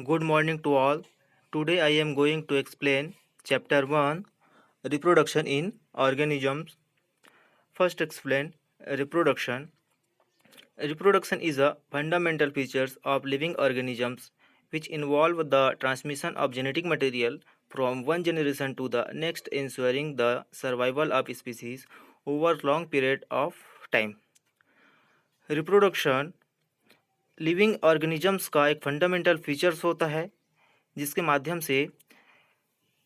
Good morning to all. Today I am going to explain Chapter 1 Reproduction in Organisms. First, explain reproduction. Reproduction is a fundamental feature of living organisms which involve the transmission of genetic material from one generation to the next, ensuring the survival of species over long period of time. Reproduction living organisms का एक fundamental features होता है जिसके माध्यम से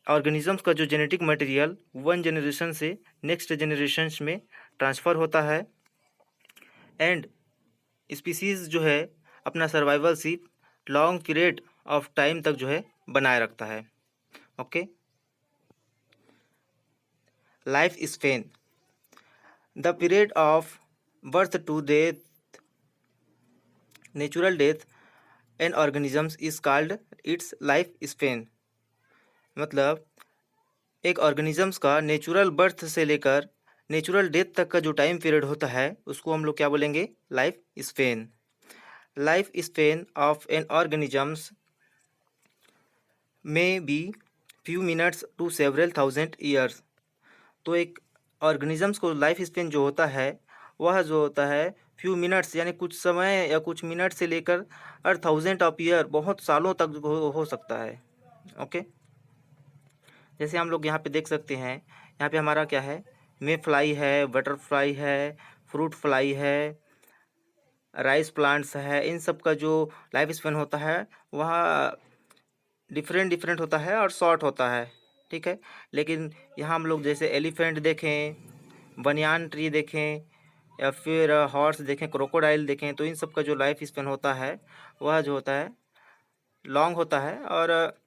organisms का जो genetic material one generation से नेक्स्ट जनरेशन्स में ट्रांसफ़र होता है एंड स्पीसीज़ जो है अपना सर्वाइवल सिर्फ लॉन्ग पीरियड ऑफ टाइम तक जो है बनाए रखता है. Okay. Life span the period of birth to death natural death and organisms is called its life span. मतलब एक ऑर्गेनिजम्स का नेचुरल बर्थ से लेकर नेचुरल डेथ तक का जो टाइम पीरियड होता है उसको हम लोग क्या बोलेंगे? Life span. Life span of an organisms में be few minutes to several thousand years. तो एक ऑर्गेनिजम्स को लाइफ स्पेन जो होता है वह जो होता है फ्यू मिनट्स यानी कुछ समय या कुछ मिनट से लेकर और थाउजेंड ऑफ ईयर बहुत सालों तक हो सकता है. ओके. जैसे हम लोग यहाँ पे देख सकते हैं, यहाँ पे हमारा क्या है? मे फ्लाई है, बटरफ्लाई है, फ्रूट फ्लाई है, राइस प्लांट्स है. इन सब का जो लाइफ स्पेन होता है वह डिफरेंट होता है और शॉर्ट होता है. ठीक है. लेकिन यहाँ हम लोग जैसे एलिफेंट देखें, बनियान ट्री देखें या फिर हॉर्स देखें, क्रोकोडाइल देखें, तो इन सब का जो लाइफ स्पेन होता है वह जो होता है लॉन्ग होता है. और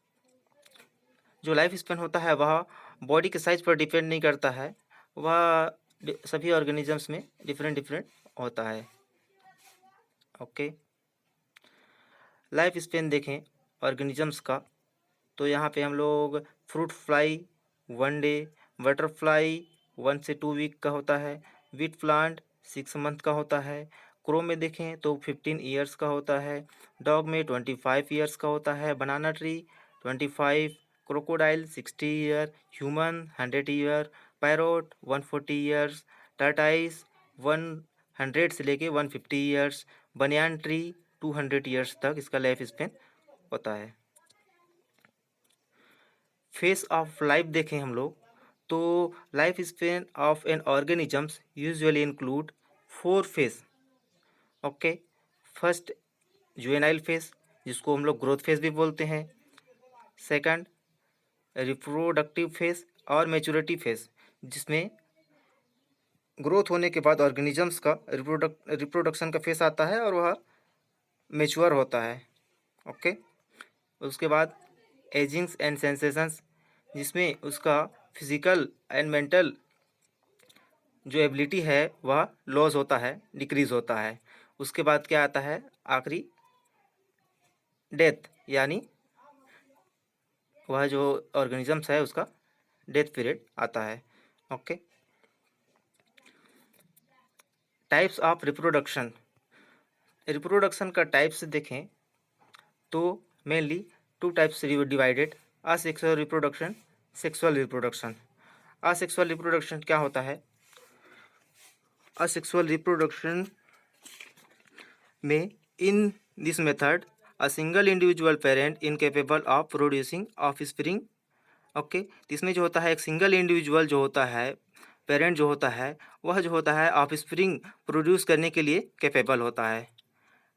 जो लाइफ स्पेन होता है वह बॉडी के साइज पर डिपेंड नहीं करता है, वह सभी ऑर्गेनिजम्स में डिफरेंट होता है. ओके. लाइफ स्पेन देखें ऑर्गेनिजम्स का तो यहाँ पे हम लोग फ्रूट फ्लाई 1 डे, बटरफ्लाई 1 से 2 वीक का होता है, वीट प्लांट 6 मंथ का होता है, क्रो में देखें तो 15 ईयर्स का होता है, डॉग में 25 ईयर्स का होता है, banana tree 25, crocodile 60 year, human 100 year, parrot 140 years, tortoise 100 से लेके 150 ईयर्स, बनियान ट्री 200 ईयर्स तक इसका लाइफ स्पेन होता है. फेस ऑफ लाइफ देखें हम लोग तो life span of an organisms usually include 4 face. Okay. First juvenile face जिसको हम लोग ग्रोथ फेस भी बोलते हैं. सेकंड रिप्रोडक्टिव फेस और मैच्योरिटी फेस जिसमें ग्रोथ होने के बाद ऑर्गेनिजम्स का रिप्रोडक्शन का फेस आता है और वह मैच्योर होता है. ओके. उसके बाद एजिंग्स एंड सेंसेशंस जिसमें उसका फिजिकल एंड मेंटल जो एबिलिटी है वह लॉस होता है, डिक्रीज होता है. उसके बाद क्या आता है? आखिरी डेथ, यानी वह जो ऑर्गेनिजम्स है उसका डेथ पीरियड आता है. Okay. Types of reproduction. Reproduction का टाइप्स देखें तो mainly 2 types divided: asexual reproduction, sexual reproduction. Asexual reproduction क्या होता है? असेक्सुअल रिप्रोडक्शन में in this method a single individual parent incapable of producing offspring. Okay. इसमें जो होता है एक सिंगल इंडिविजुअल जो होता है, पेरेंट जो होता है वह जो होता है ऑफस्प्रिंग प्रोड्यूस करने के लिए कैपेबल होता है.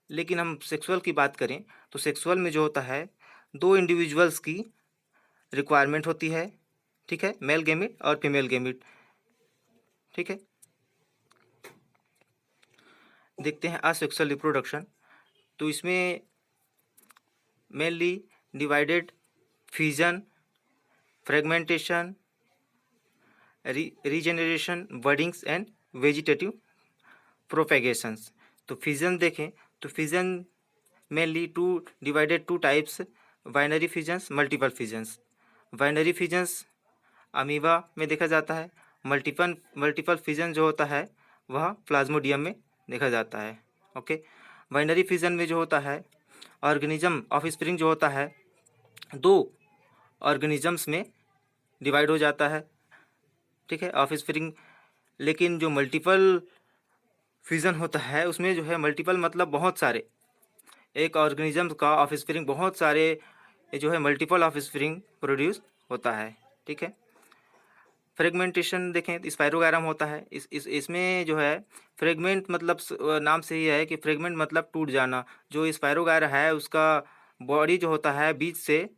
लेकिन हम सेक्सुअल की बात करें तो सेक्सुअल में जो होता है 2 इंडिविजुअल्स की रिक्वायरमेंट होती है. ठीक है. मेल गेमिट और फीमेल गेमिट. ठीक है. देखते हैं असेक्सुअल रिप्रोडक्शन. तो इसमें mainly divided fusion, fragmentation, regeneration, buddings and vegetative propagations. तो फ्यूजन देखें तो fusion mainly two types: binary fusions, multiple fusions. Binary fusions amoeba में देखा जाता है. मल्टीपल फ्यूजन जो होता है वह प्लाज्मोडियम में देखा जाता है. ओके. बाइनरी फ्यूजन में जो होता है ऑर्गेनिज्म ऑफस्प्रिंग जो होता है 2 ऑर्गेनिजम्स में डिवाइड हो जाता है, ठीक है, ऑफस्प्रिंग। लेकिन जो मल्टीपल फ्यूज़न होता है उसमें जो है मल्टीपल मतलब बहुत सारे, एक ऑर्गेनिज्म का ऑफस्प्रिंग बहुत सारे जो है मल्टीपल ऑफस्प्रिंग प्रोड्यूस होता है, ठीक है। फ्रेगमेंटेशन देखें तो स्पाइरोगायरम होता है, इसमें जो है फ्रेगमेंट मतलब नाम से ही है कि फ्रेगमेंट मतलब टूट जाना। जो स्पाइरोगायर है उसका बॉडी जो होता है बीच से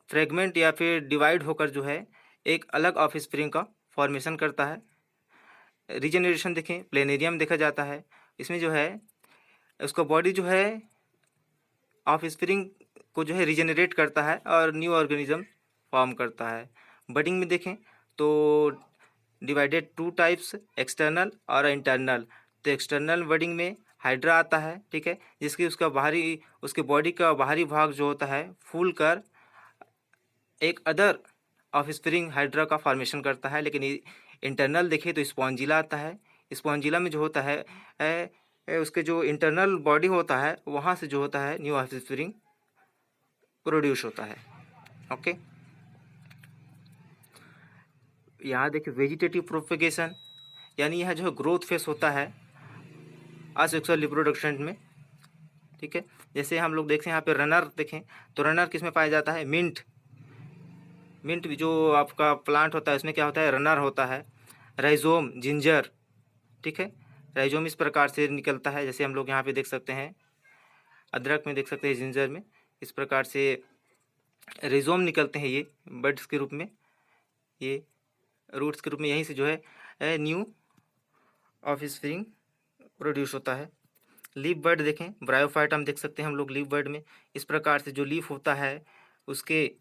फ्रेगमेंट या फिर डिवाइड होकर जो है एक अलग ऑफस्प्रिंग का फॉर्मेशन करता है। रीजेनरेशन देखें, प्लेनेरियम देखा जाता है, इसमें जो है उसका बॉडी जो है ऑफस्प्रिंग को जो है रीजेनरेट करता है और न्यू ऑर्गेनिज्म फॉर्म करता है। बडिंग में देखें तो डिवाइडेड 2 टाइप्स, एक्सटर्नल और इंटरनल। तो एक्सटर्नल बडिंग में हाइड्रा आता है, ठीक है, जिसकी उसके बॉडी का बाहरी भाग जो होता है फूल कर एक अदर ऑफस्प्रिंग हाइड्रा का फॉर्मेशन करता है। लेकिन इंटरनल देखें तो स्पॉन्जिला आता है। स्पॉन्जिला में जो होता है उसके जो इंटरनल बॉडी होता है वहाँ से जो होता है न्यू ऑफस्प्रिंग प्रोड्यूस होता है। ओके, यहाँ देखिए वेजिटेटिव प्रोपेगेशन, यानी यह जो है ग्रोथ फेस होता है असेक्सुअल रिप्रोडक्शन में, ठीक है। जैसे हम लोग देखते हैं यहाँ पे रनर देखें तो रनर किस में पाया जाता है, मिंट। मिंट जो आपका प्लांट होता है उसमें क्या होता है, रनर होता है। राइजोम, जिंजर, ठीक है, राइजोम इस प्रकार से निकलता है, जैसे हम लोग यहाँ पे देख सकते हैं अदरक में, देख सकते हैं जिंजर में, इस प्रकार से राइजोम निकलते हैं ये बड्स के रूप में, ये रूट्स के रूप में, यहीं से जो है न्यू ऑफस्प्रिंग प्रोड्यूस होता है। लीफ बर्ड देखें, ब्रायोफाइट हम देख सकते हैं हम लोग लीफ बर्ड में, इस प्रकार से जो लीफ होता है उसके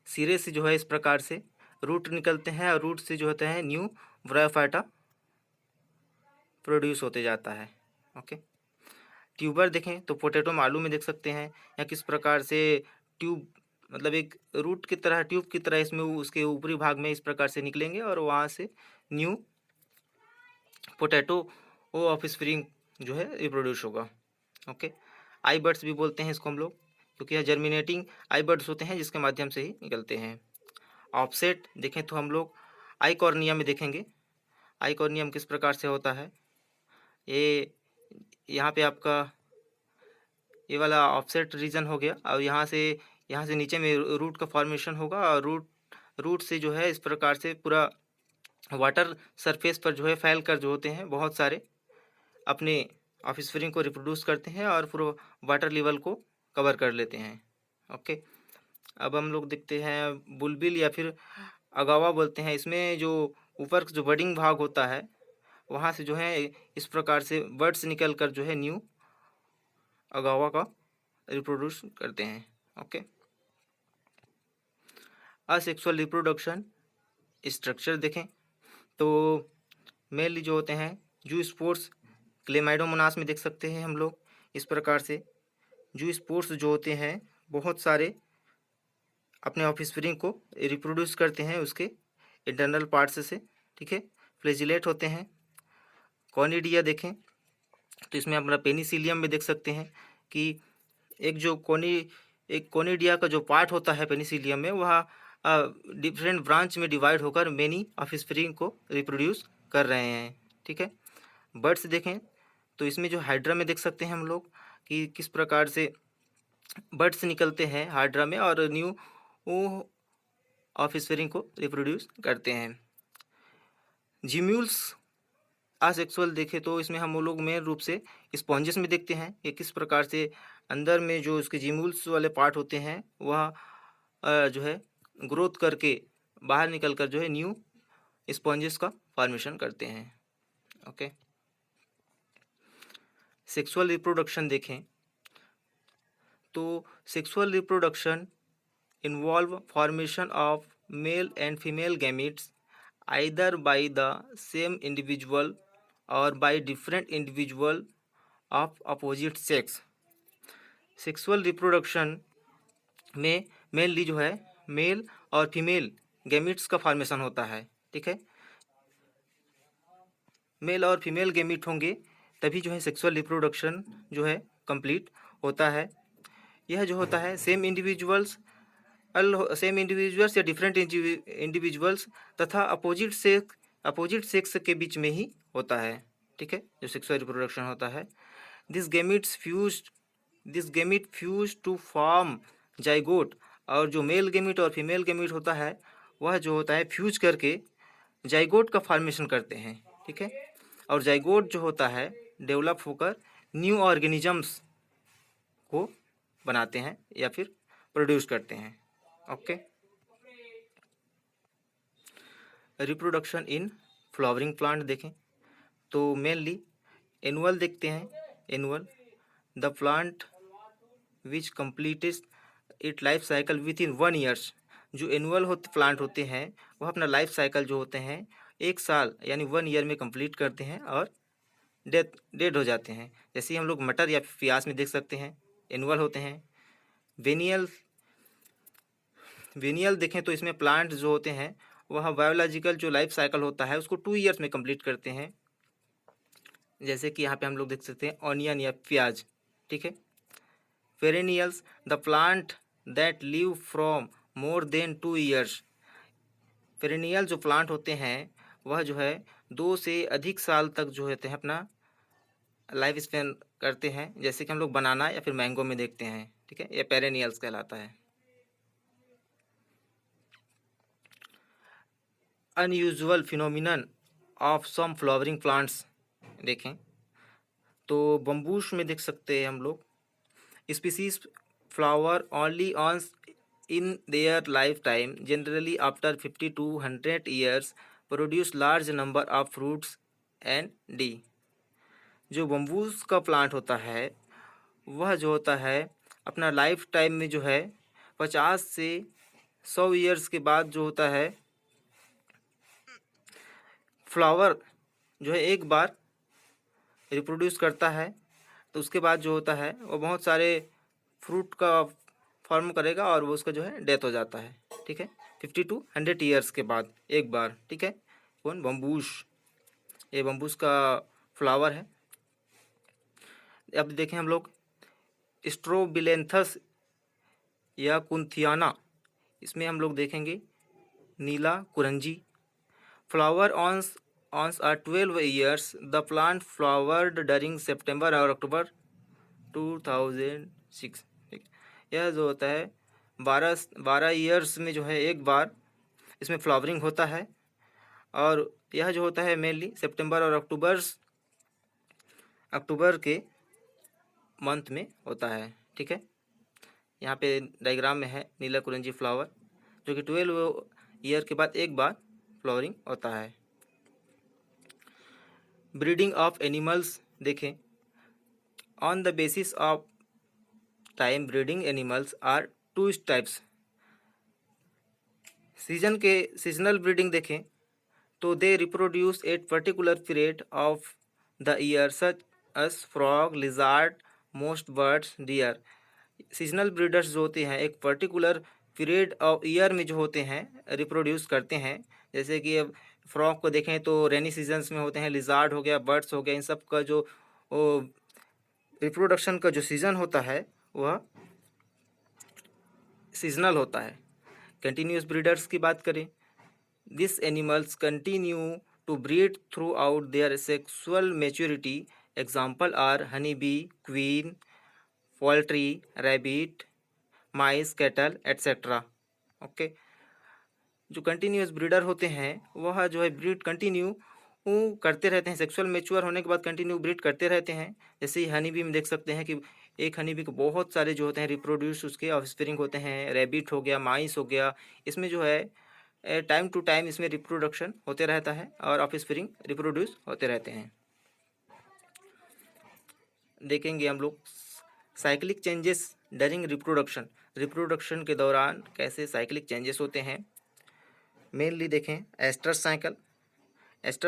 सिरे से जो है इस प्रकार से रूट निकलते हैं और रूट से जो होता है न्यू ब्रायोफाइटा प्रोड्यूस होते जाता है। ओके, ट्यूबर देखें तो पोटैटो में, आलू में देख सकते हैं या किस प्रकार से ट्यूब मतलब एक रूट की तरह, ट्यूब की तरह इसमें उसके ऊपरी भाग में इस प्रकार से निकलेंगे और वहाँ से न्यू पोटैटो वो ऑफस्प्रिंग जो है रिप्रोड्यूस होगा। ओके, आई बर्ड्स भी बोलते हैं इसको हम लोग, क्योंकि यह जर्मिनेटिंग आई बर्ड्स होते हैं जिसके माध्यम से ही निकलते हैं। ऑफसेट देखें तो हम लोग आई कॉर्निया में देखेंगे, आई कॉर्नियम किस प्रकार से होता है, ये यहाँ पे आपका ये वाला ऑफसेट रीजन हो गया और यहाँ से नीचे में रूट का फॉर्मेशन होगा और रूट से जो है इस प्रकार से पूरा वाटर सरफेस पर जो है फैल कर जो होते हैं बहुत सारे अपने ऑफस्प्रिंग को रिप्रोड्यूस करते हैं और पूरा वाटर लेवल को कवर कर लेते हैं। ओके, अब हम लोग देखते हैं बुलबिल या फिर अगावा बोलते हैं, इसमें जो ऊपर जो बडिंग भाग होता है वहाँ से जो है इस प्रकार से बर्ड्स निकल कर जो है न्यू अगावा का रिप्रोड्यूस करते हैं। ओके, असेक्सुअल रिप्रोडक्शन स्ट्रक्चर देखें तो मेनली जो होते हैं जू स्पोर्स क्लेमाइडोमोनास में देख सकते हैं हम लोग, इस प्रकार से जू स्पोर्स जो होते हैं बहुत सारे अपने ऑफस्प्रिंग को रिप्रोड्यूस करते हैं उसके इंटरनल पार्ट्स से, ठीक है, फ्लैजिलेट होते हैं। कॉनिडिया देखें तो इसमें अपना पेनिसिलियम में देख सकते हैं कि एक कोनिडिया का जो पार्ट होता है पेनिसिलियम में वह डिफरेंट ब्रांच में डिवाइड होकर मेनी ऑफस्प्रिंग को रिप्रोड्यूस कर रहे हैं, ठीक है। बर्ड्स देखें तो इसमें जो हाइड्रा में देख सकते हैं हम लोग कि किस प्रकार से बर्ड्स निकलते हैं हाइड्रा में और न्यू ऑफस्प्रिंग को रिप्रोड्यूस करते हैं। जिम्यूल्स असेक्सुअल देखें तो इसमें हम लोग मेन रूप से स्पॉन्जेस में देखते हैं कि किस प्रकार से अंदर में जो उसके जिम्यूल्स वाले पार्ट होते हैं वह जो है ग्रोथ करके बाहर निकल कर जो है न्यू स्पॉन्जेस का फॉर्मेशन करते हैं। ओके, सेक्सुअल रिप्रोडक्शन देखें तो sexual reproduction involve formation of male and female gametes either by the same individual or by different individual of opposite sex। Sexual reproduction में मेनली जो है मेल और female gametes का formation होता है, ठीक है, मेल और फीमेल गैमिट होंगे तभी जो है सेक्सुअल रिप्रोडक्शन जो है कंप्लीट होता है, यह जो होता है सेम इंडिविजुअल्स या डिफरेंट इंडिविजुअल्स तथा अपोजिट सेक्स के बीच में ही होता है। ठीक है, जो सेक्सुअल रिप्रोडक्शन होता है। This gamete fuse to form zygote, और जो मेल गेमिट और फीमेल गेमिट होता है वह जो होता है फ्यूज करके जाइगोट का फॉर्मेशन करते हैं। ठीक है, और जाइगोट जो होता है डेवलप होकर न्यू ऑर्गेनिजम्स को बनाते हैं या फिर प्रोड्यूस करते हैं। Okay, reproduction in flowering plant देखें तो मेनली एनुअल देखते हैं। Annual, the plant which completes it life cycle within 1 years. जो एनुअल प्लांट होते हैं वह अपना लाइफ साइकिल जो होते हैं 1 साल यानी 1 ईयर में कंप्लीट करते हैं और डेड हो जाते हैं। जैसे हम लोग मटर या प्याज में देख सकते हैं, एनुअल होते हैं। वेनियल देखें तो इसमें प्लांट जो होते हैं वह बायोलॉजिकल जो लाइफ साइकिल होता है उसको 2 ईयर्स में कंप्लीट करते हैं। जैसे कि यहाँ पे हम लोग देख सकते हैं ऑनियन या प्याज। ठीक है, perennials, the plant that live from more than 2 years. Perennial जो प्लांट होते हैं वह जो है 2 से अधिक साल तक जो होते हैं अपना लाइफ स्पेन करते हैं। जैसे कि हम लोग बनाना या फिर मैंगो में देखते हैं। ठीक है, ये पेरेनियल्स कहलाता है। Unusual phenomenon of some flowering plants देखें तो बम्बूश में देख सकते हैं हम लोग, species flower only once in their life time, generally after 50 to 100 years, produce large number of fruits and die. जो बम्बूस का प्लांट होता है वह जो होता है अपना लाइफ टाइम में जो है 50 से 100 ईयर्स के बाद जो होता है फ्लावर जो है एक बार रिप्रोड्यूस करता है, तो उसके बाद जो होता है वो बहुत सारे फ्रूट का फॉर्म करेगा और वो उसका जो है डेथ हो जाता है। ठीक है, 50 to 100 ईयर्स के बाद एक बार। ठीक है, कौन? बम्बूश। ये बम्बूस का फ्लावर है। अब देखें हम लोग स्ट्रोबिलेंथस या कुंथियाना, इसमें हम लोग देखेंगे Neelakurinji. Flower once are 12 years, the plant flowered during सितंबर और अक्टूबर 2006। ठीक, यह जो होता है 12 ईयर्स में जो है एक बार इसमें फ्लावरिंग होता है, और यह जो होता है मेनली सितंबर और अक्टूबर के मंथ में होता है। ठीक है, यहाँ पे डायग्राम में है नीला कुरंजी फ्लावर जो कि 12 ईयर के बाद एक बार फ्लावरिंग होता है। ब्रीडिंग ऑफ एनिमल्स देखें, on the basis of time breeding animals are 2 types. Seasonal breeding देखें तो they reproduce at particular period of the year such as frog, lizard, most birds, deer. Seasonal breeders जो होते हैं एक particular period of year में जो होते हैं रिप्रोड्यूस करते हैं। जैसे कि अब फ्रॉग को देखें तो रेनी सीजन्स में होते हैं, लिजार्ड हो गया, बर्ड्स हो गया, इन सब का जो रिप्रोडक्शन का जो सीज़न होता है वह सीजनल होता है। कंटिन्यूस ब्रीडर्स की बात करें, this animals continue to breed throughout their sexual maturity. Example are honey bee, queen, poultry, rabbit, mice, cattle etcetera. Okay, जो कंटिन्यूस ब्रीडर होते हैं वह जो है ब्रीड कंटिन्यू करते रहते हैं, सेक्सुअल मेच्योर होने के बाद कंटिन्यू ब्रीड करते रहते हैं। जैसे ही हनी बी में देख सकते हैं कि एक हनी बी को बहुत सारे जो होते हैं रिप्रोड्यूस उसके ऑफस्प्रिंग होते हैं। रैबिट हो गया, माइस हो गया, इसमें जो है टाइम टू टाइम इसमें रिप्रोडक्शन होते रहता है और ऑफस्प्रिंग रिप्रोड्यूस होते रहते हैं। देखेंगे हम लोग साइक्लिक चेंजेस डरिंग रिप्रोडक्शन के दौरान कैसे साइक्लिक चेंजेस होते हैं। मेनली देखें एस्टर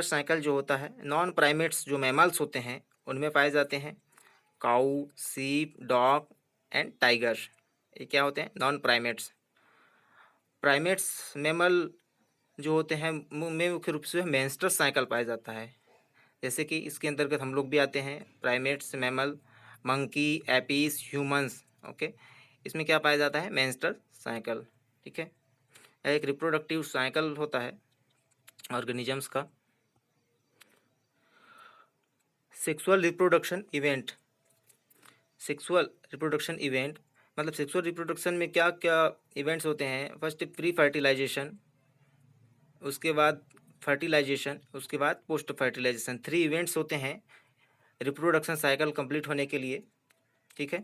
साइकिल जो होता है नॉन प्राइमेट्स जो मैमल्स होते हैं उनमें पाए जाते हैं। काऊ, सीप, डॉग एंड टाइगर, ये क्या होते हैं? Non primates. प्राइमेट्स मैमल जो होते हैं में मुख्य रूप से मेंस्ट्रुअल साइकिल पाया जाता है। जैसे कि इसके अंतर्गत हम लोग भी आते हैं primates mammal. Monkey, apis, humans. Okay, इसमें क्या पाया जाता है? Menstrual cycle. ठीक है, एक रिप्रोडक्टिव साइकिल होता है ऑर्गेनिजम्स का। Sexual reproduction event, sexual reproduction event मतलब सेक्सुअल रिप्रोडक्शन में क्या क्या इवेंट्स होते हैं? फर्स्ट प्री फर्टिलाइजेशन, उसके बाद फर्टिलाइजेशन, उसके बाद पोस्ट फर्टिलाइजेशन। 3 इवेंट्स होते हैं रिप्रोडक्शन साइकिल कंप्लीट होने के लिए। ठीक है,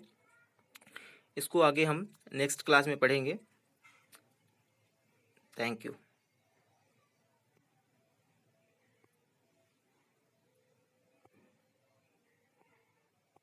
इसको आगे हम नेक्स्ट क्लास में पढ़ेंगे। Thank you.